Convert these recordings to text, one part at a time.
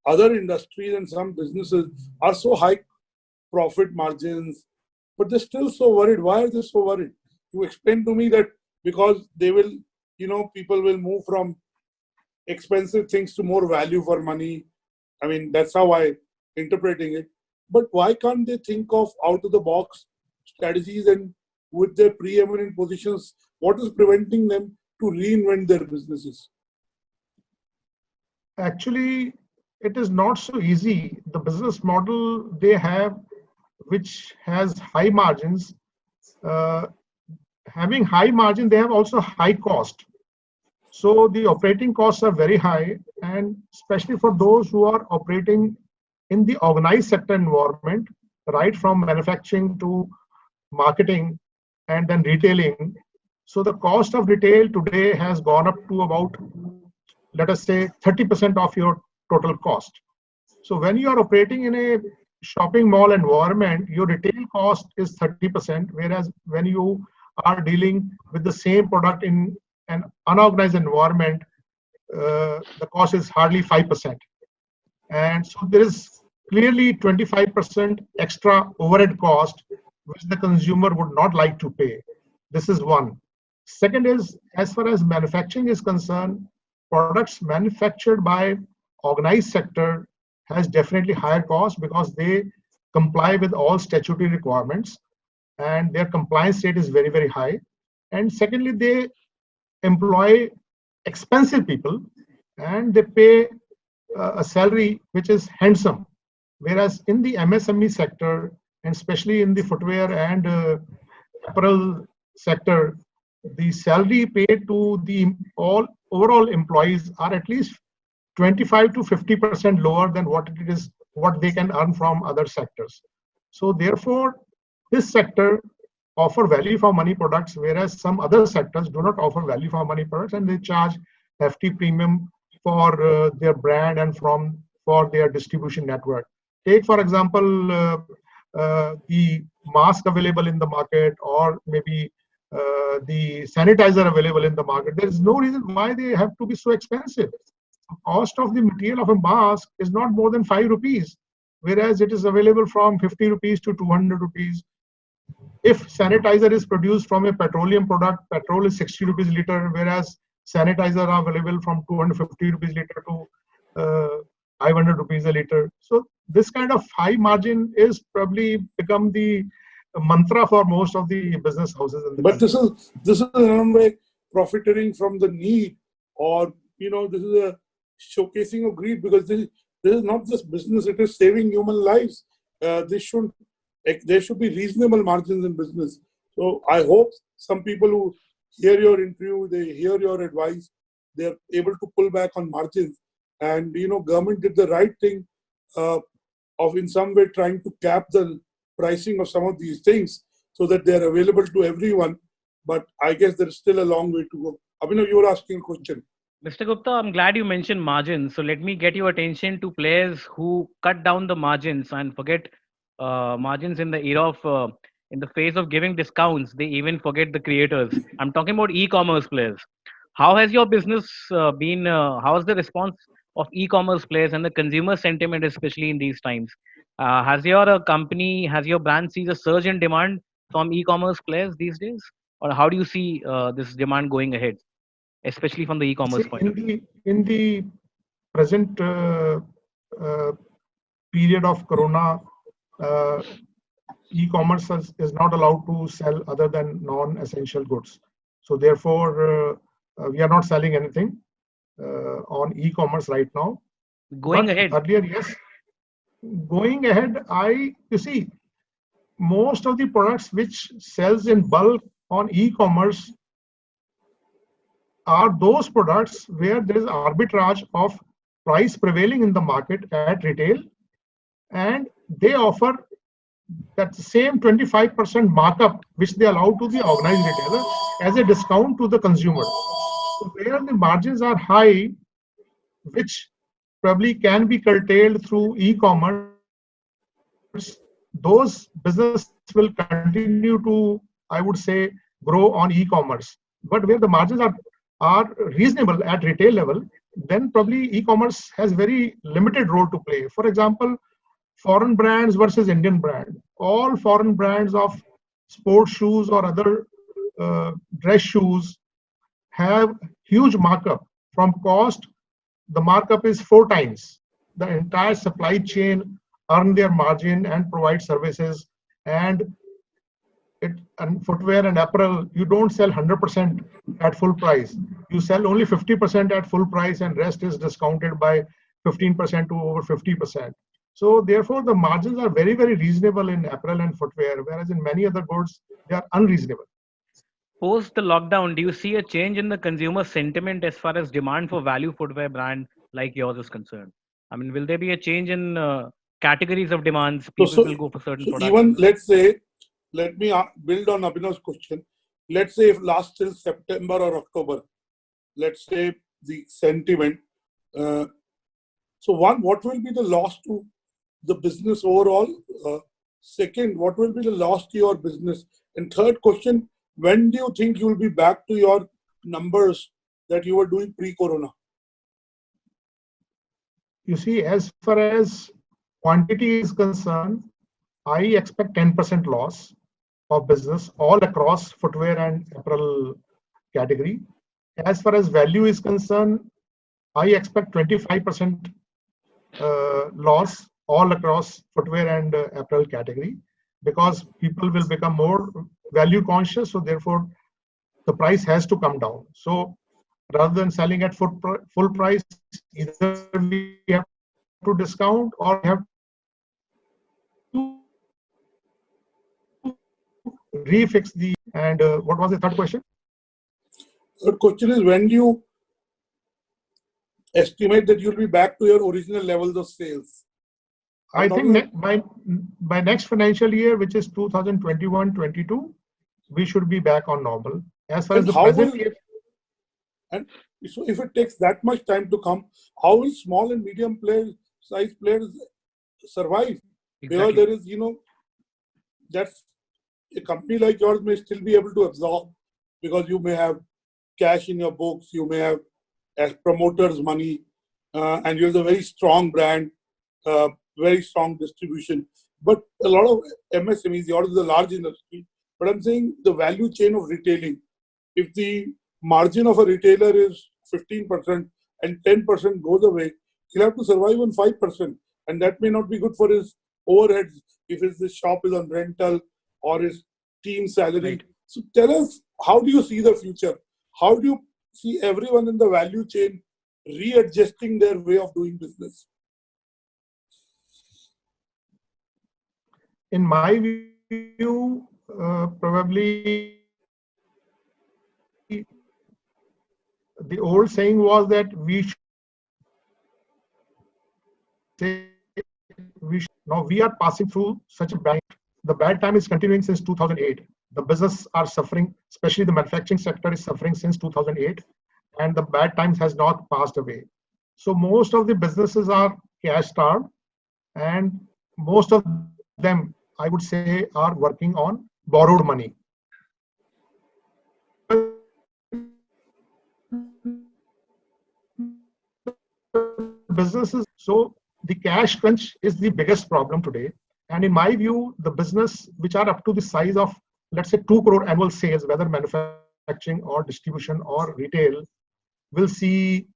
other industries and some businesses are so high profit margins, but they're still so worried. Why are they so worried? You explain to me that because they will, people will move from expensive things to more value for money. I mean, that's how I interpreting it. But why can't they think of out of the box strategies, and with their preeminent positions, what is preventing them to reinvent their businesses? Actually, it is not so easy. The business model they have, which has high margins, uh, having high margin, they have also high cost. So the operating costs are very high, and especially for those who are operating in the organized sector environment, right from manufacturing to marketing and then retailing. So the cost of retail today has gone up to about, let us say, 30% of your total cost. So when you are operating in a shopping mall environment, your retail cost is 30%, whereas when you are dealing with the same product in an unorganized environment, the cost is hardly 5%. And so there is clearly 25% extra overhead cost, which the consumer would not like to pay. This is one. Second is, as far as manufacturing is concerned, products manufactured by organized sector has definitely higher cost because they comply with all statutory requirements and their compliance rate is very, very high. And secondly, they employ expensive people and they pay a salary which is handsome. Whereas in the MSME sector, and especially in the footwear and apparel sector, the salary paid to the all overall employees are at least 25 to 50% lower than what they can earn from other sectors. So therefore, this sector offer value for money products, whereas some other sectors do not offer value for money products, and they charge hefty premium for their brand and for their distribution network. Take for example the mask available in the market, or maybe the sanitizer available in the market. There is no reason why they have to be so expensive. The cost of the material of a mask is not more than 5 rupees, whereas it is available from 50 rupees to 200 rupees. If sanitizer is produced from a petroleum product, petrol is 60 rupees liter, whereas sanitizer are available from 250 rupees liter to 500 rupees a liter. So this kind of high margin is probably become the mantra for most of the business houses in the But country. this is in some way profiting from the need, or this is a showcasing of greed, because this is not just business; it is saving human lives. There should be reasonable margins in business. So I hope some people who hear your interview, they hear your advice, they are able to pull back on margins. And government did the right thing of in some way trying to cap the pricing of some of these things so that they are available to everyone. But I guess there is still a long way to go. Abhinav, you were asking a question. Mr. Gupta, I'm glad you mentioned margins. So let me get your attention to players who cut down the margins and forget margins in the era of, in the phase of giving discounts, they even forget the creators. I'm talking about e-commerce players. How has your business been? How has the response of e-commerce players and the consumer sentiment, especially in these times? Has your company, has your brand seen a surge in demand from e-commerce players these days? Or how do you see this demand going ahead, especially from the e-commerce See, point of view? in the present uh, period of Corona, uh, e-commerce is not allowed to sell other than non-essential goods. So therefore, we are not selling anything on e-commerce right now. Going But ahead, earlier, yes. Going ahead, you see, most of the products which sells in bulk on e-commerce are those products where there is arbitrage of price prevailing in the market at retail, and they offer that same 25% markup which they allow to the organized retailer as a discount to the consumer. So where the margins are high, which probably can be curtailed through e-commerce, those business will continue to, I would say, grow on e-commerce. But where the margins are reasonable at retail level, then probably e-commerce has very limited role to play. For example, foreign brands versus Indian brand. All foreign brands of sports shoes or other dress shoes have huge markup. From cost, the markup is 4 times. The entire supply chain earn their margin and provide services. And footwear and apparel, you don't sell 100% at full price. You sell only 50% at full price, and rest is discounted by 15% to over 50%. So therefore, the margins are very, very reasonable in apparel and footwear, whereas in many other goods, they are unreasonable. Post the lockdown, do you see a change in the consumer sentiment as far as demand for value footwear brand like yours is concerned? I mean, will there be a change in categories of demands? People will go for certain products. Even let's say, let me build on Abhinav's question. Let's say if last till September or October, let's say the sentiment. So one, what will be the loss to the business overall? Second, what will be the loss to your business? And third question, when do you think you will be back to your numbers that you were doing pre-corona? You see, as far as quantity is concerned, I expect 10% loss of business all across footwear and apparel category. As far as value is concerned, I expect 25% loss all across footwear and apparel category, because people will become more value conscious. So therefore, the price has to come down. So rather than selling at full price, either we have to discount or have to refix the. And what was the third question? Third question is, when do you estimate that you'll be back to your original levels of sales? I think by next financial year, which is 2021-22, we should be back on normal. As far as the present year. And so if it takes that much time to come, how will small and medium size players survive? Exactly. Because there is, that's a company like yours may still be able to absorb, because you may have cash in your books, you may have as promoters money, and you have a very strong brand, very strong distribution. But a lot of MSMEs, yours is a large industry, but I'm saying the value chain of retailing, if the margin of a retailer is 15% and 10% goes away, he'll have to survive on 5%. And that may not be good for his overheads if his shop is on rental or his team salary. Right. So tell us, how do you see the future? How do you see everyone in the value chain readjusting their way of doing business? In my view, probably the old saying was that now we are passing through such a bad. The bad time is continuing since 2008. The business are suffering, especially the manufacturing sector is suffering since 2008, and the bad times has not passed away. So most of the businesses are cash starved, and most of them, I would say, are working on borrowed money. Businesses, so the cash crunch is the biggest problem today. And in my view, the business which are up to the size of, let's say, 2 crore annual sales, whether manufacturing or distribution or retail, will see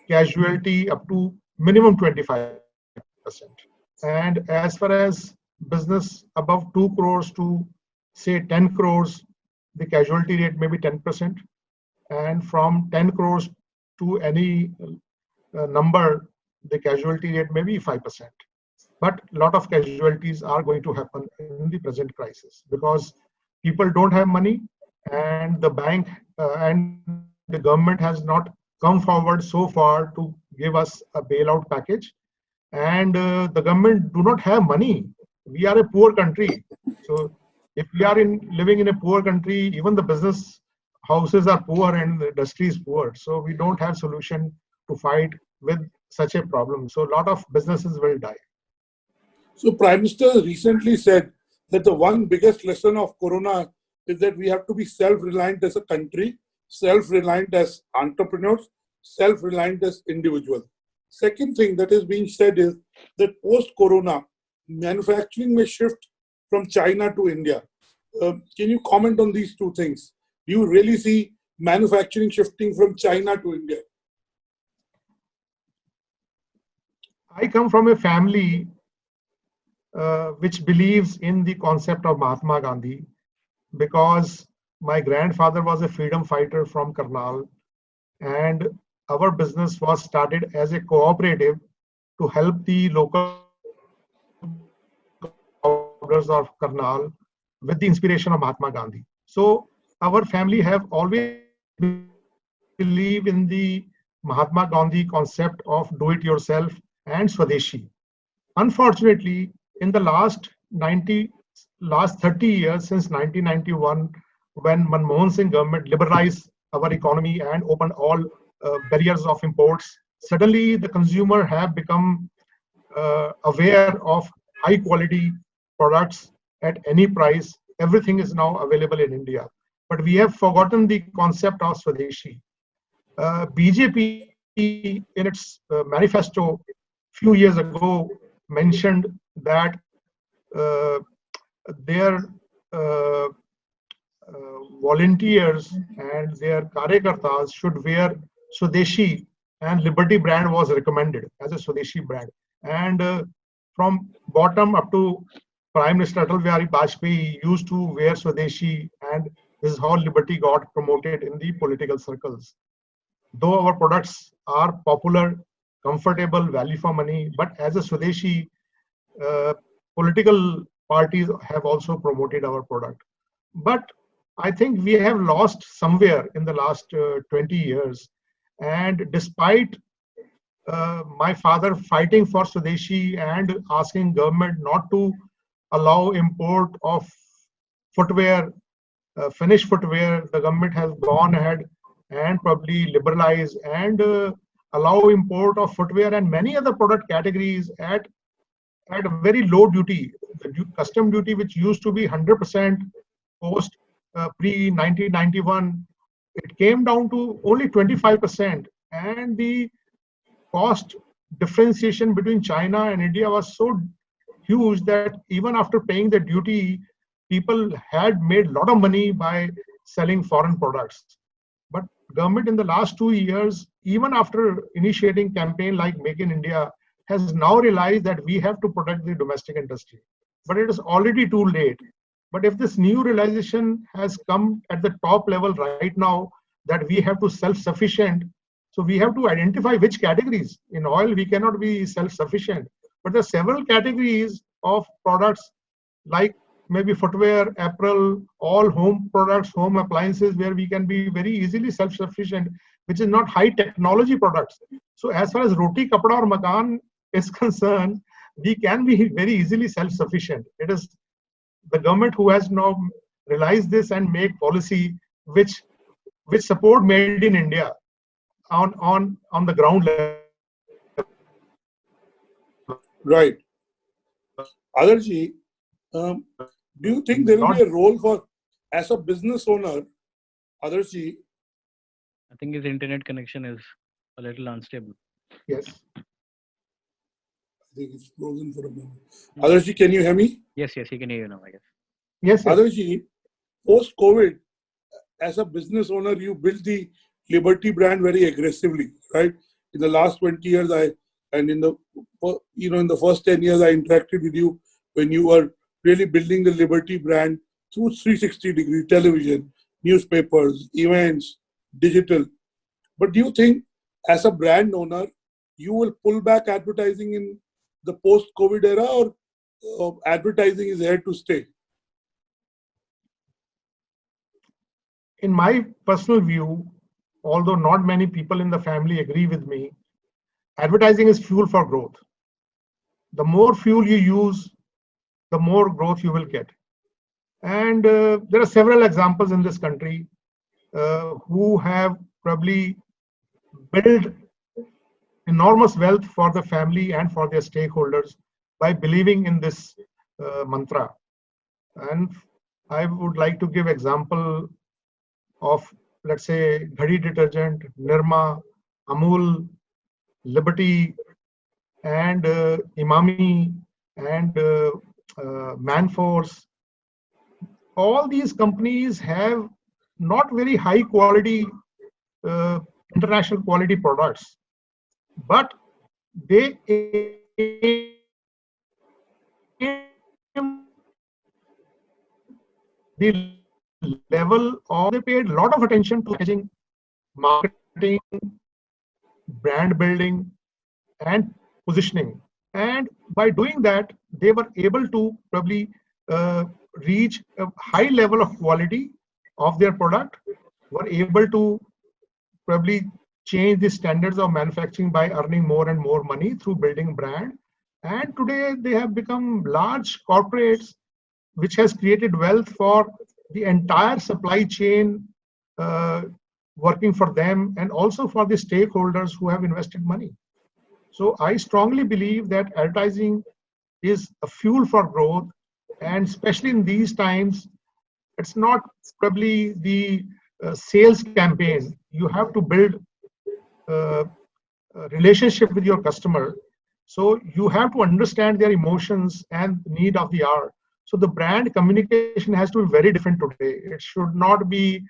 casualty up to minimum 25%. And as far as business above 2 crores to say 10 crores, the casualty rate may be 10%. And from 10 crores to any number, the casualty rate may be 5%. But a lot of casualties are going to happen in the present crisis, because people don't have money, and the bank and the government has not come forward so far to give us a bailout package. And the government do not have money. We are a poor country. So if we are living in a poor country, even the business houses are poor and the industry is poor. So we don't have solution to fight with such a problem. So a lot of businesses will die. So Prime Minister recently said that the one biggest lesson of Corona is that we have to be self-reliant as a country, self-reliant as entrepreneurs, self-reliant as individuals. Second thing that is being said is that post-corona, manufacturing may shift from China to India. Can you comment on these two things? Do you really see manufacturing shifting from China to India? I come from a family which believes in the concept of Mahatma Gandhi, because my grandfather was a freedom fighter from Karnal, and our business was started as a cooperative to help the local powders of Karnal with the inspiration of Mahatma Gandhi. So our family have always believed in the Mahatma Gandhi concept of do it yourself and Swadeshi. Unfortunately, in the last 30 years, since 1991, when Manmohan Singh government liberalized our economy and opened all barriers of imports, suddenly the consumer have become aware of high quality products at any price. Everything is now available in India. But we have forgotten the concept of Swadeshi. BJP in its manifesto few years ago mentioned that their volunteers and their karyakartas should wear Swadeshi, and Liberty brand was recommended as a Swadeshi brand. And from bottom up to Prime Minister Atal Bihari Vajpayee used to wear Swadeshi, and this is how Liberty got promoted in the political circles. Though our products are popular, comfortable, value for money, but as a Swadeshi, political parties have also promoted our product. But I think we have lost somewhere in the last 20 years. And despite my father fighting for Swadeshi and asking government not to allow import of footwear, finished footwear, the government has gone ahead and probably liberalize and allow import of footwear and many other product categories at a very low duty. The custom duty, which used to be 100% post pre 1991, it came down to only 25%, and the cost differentiation between China and India was so huge that even after paying the duty, people had made a lot of money by selling foreign products. But government in the last 2 years, even after initiating campaign like Make in India, has now realized that we have to protect the domestic industry. But it is already too late. But if this new realization has come at the top level right now, that we have to self-sufficient, so we have to identify which categories. In oil, we cannot be self-sufficient. But there are several categories of products like maybe footwear, apparel, all home products, home appliances, where we can be very easily self-sufficient, which is not high technology products. So as far as roti, kapda or makan is concerned, we can be very easily self-sufficient. It is the government who has now realized this and make policy which support made in India on the ground level. Right. Adarji, do you think there will be a role for, as a business owner, Adarji? I think his internet connection is a little unstable. Yes. I think it's frozen for a moment. Adarji, can you hear me? Yes, he can hear you now, I guess. Yes. Adarji, post-COVID, as a business owner, you built the Liberty brand very aggressively, right? In the last 20 years, in the first 10 years, I interacted with you when you were really building the Liberty brand through 360-degree television, newspapers, events, digital. But do you think, as a brand owner, you will pull back advertising in the post-COVID era, or advertising is here to stay? In my personal view, although not many people in the family agree with me, advertising is fuel for growth. The more fuel you use, the more growth you will get. And there are several examples in this country who have probably built enormous wealth for the family and for their stakeholders by believing in this mantra. And I would like to give example of, let's say, Ghadi detergent, Nirma, Amul, Liberty, and Imami, and Manforce. All these companies have not very high quality, uh, international quality products, but they the level of they paid a lot of attention to packaging, marketing, brand building, and positioning. And by doing that, they were able to probably reach a high level of quality of their product, were able to probably change the standards of manufacturing by earning more and more money through building brand. And today they have become large corporates, which has created wealth for the entire supply chain, uh, working for them, and also for the stakeholders who have invested money. So I strongly believe that advertising is a fuel for growth, and especially in these times, it's not probably the sales campaign. You have to build uh, a relationship with your customer. So you have to understand their emotions and need of the hour. So the brand communication has to be very different today. It should not be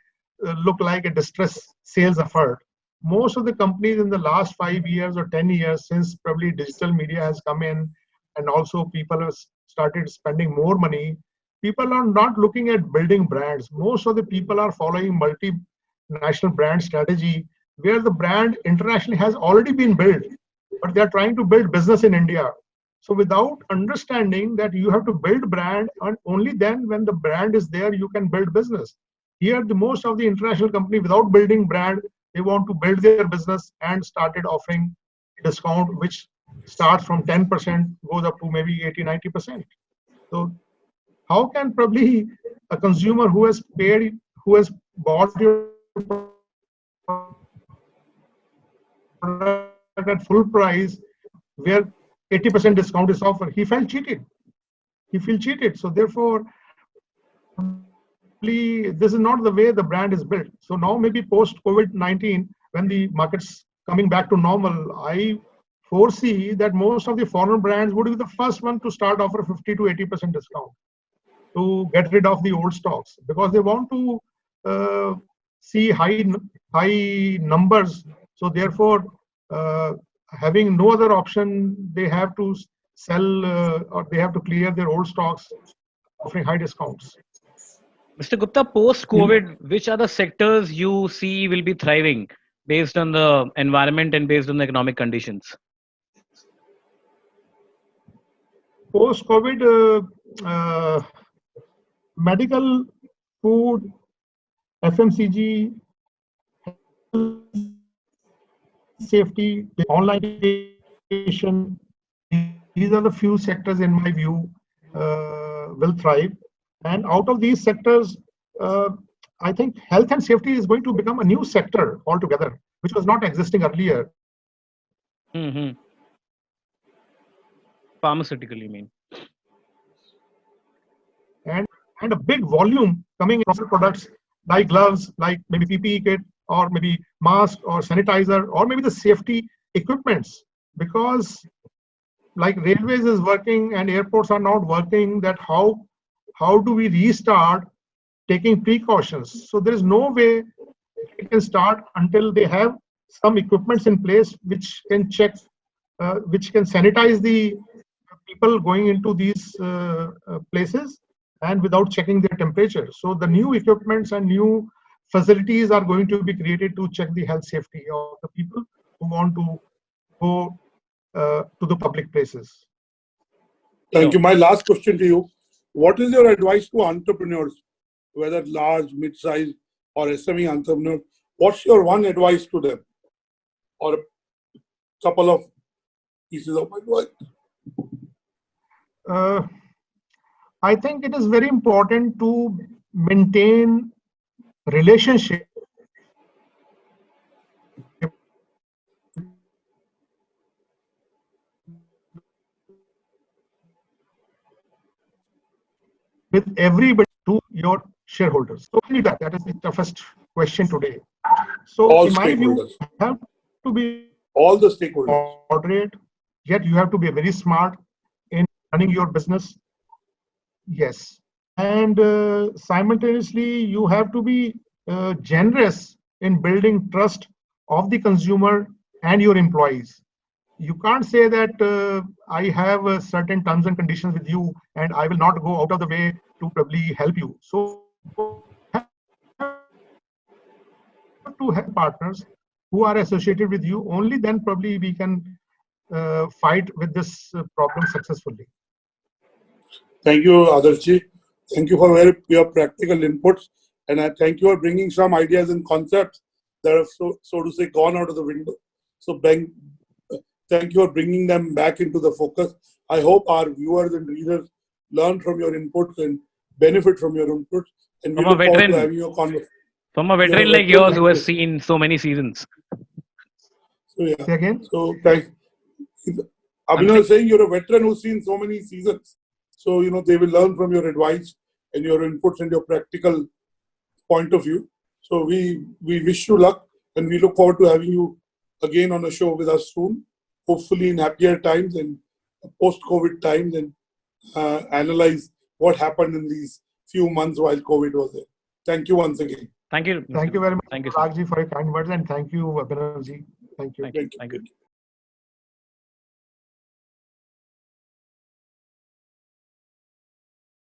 look like a distress sales effort. Most of the companies in the last 5 years or 10 years, since probably digital media has come in, and also people have started spending more money, people are not looking at building brands. Most of the people are following multinational brand strategy, where the brand internationally has already been built, but they are trying to build business in India. So without understanding that you have to build brand, and only then when the brand is there, you can build business. Here, the most of the international company, without building brand, they want to build their business and started offering discount, which starts from 10%, goes up to maybe 80, 90%. So how can probably a consumer who has paid, who has bought your product at full price, where 80% discount is offered, he felt cheated. He feels cheated. So therefore, this is not the way the brand is built. So now maybe post COVID-19, when the market's coming back to normal, I foresee that most of the foreign brands would be the first one to start offer 50 to 80% discount to get rid of the old stocks, because they want to see high numbers. So therefore, having no other option, they have to sell, or they have to clear their old stocks, offering high discounts. Mr. Gupta, post COVID, which are the sectors you see will be thriving based on the environment and based on the economic conditions? Post COVID, medical, food, FMCG, safety, online education, these are the few sectors in my view will thrive. And out of these sectors, uh, I think health and safety is going to become a new sector altogether, which was not existing earlier. Mm-hmm. Pharmaceutical, you mean? And a big volume coming in products like gloves, like maybe PPE kit, or maybe mask or sanitizer, or maybe the safety equipments. Because like railways is working and airports are not working, that how do we restart taking precautions? So there is no way it can start until they have some equipments in place which can check, which can sanitize the people going into these places, and without checking their temperature. So the new equipments and new facilities are going to be created to check the health safety of the people who want to go to the public places. Thank you. My last question to you. What is your advice to entrepreneurs, whether large, mid-sized, or SME entrepreneurs? What's your one advice to them? Or a couple of pieces of advice? I think it is very important to maintain relationship with everybody to your shareholders. So that is the toughest question today. So All in my view, stakeholders. to be all the stakeholders. moderate, yet you have to be very smart in running your business. Yes. And simultaneously, you have to be generous in building trust of the consumer and your employees. You can't say that I have certain terms and conditions with you and I will not go out of the way to probably help you. So to have partners who are associated with you, only then probably we can fight with this problem successfully. Thank you, Adarshi. Thank you for your practical inputs. And I thank you for bringing some ideas and concepts that have, so to say, gone out of the window. So thank you for bringing them back into the focus. I hope our viewers and readers learn from your inputs and benefit from your inputs. And we From a look forward to veteran. having your conversation. From a veteran like yours who has seen so many seasons. So, yeah. Say again? So, Abhinav is saying you're a veteran who's seen so many seasons. So, they will learn from your advice and your inputs and your practical point of view. So, we wish you luck and we look forward to having you again on a show with us soon, hopefully in happier times and post-COVID times, and analyze what happened in these few months while COVID was there. Thank you once again. Thank you. Thank you very much, Thank you, Ragji, for your kind words, and thank you, Abhinavji. Thank you. Thank you.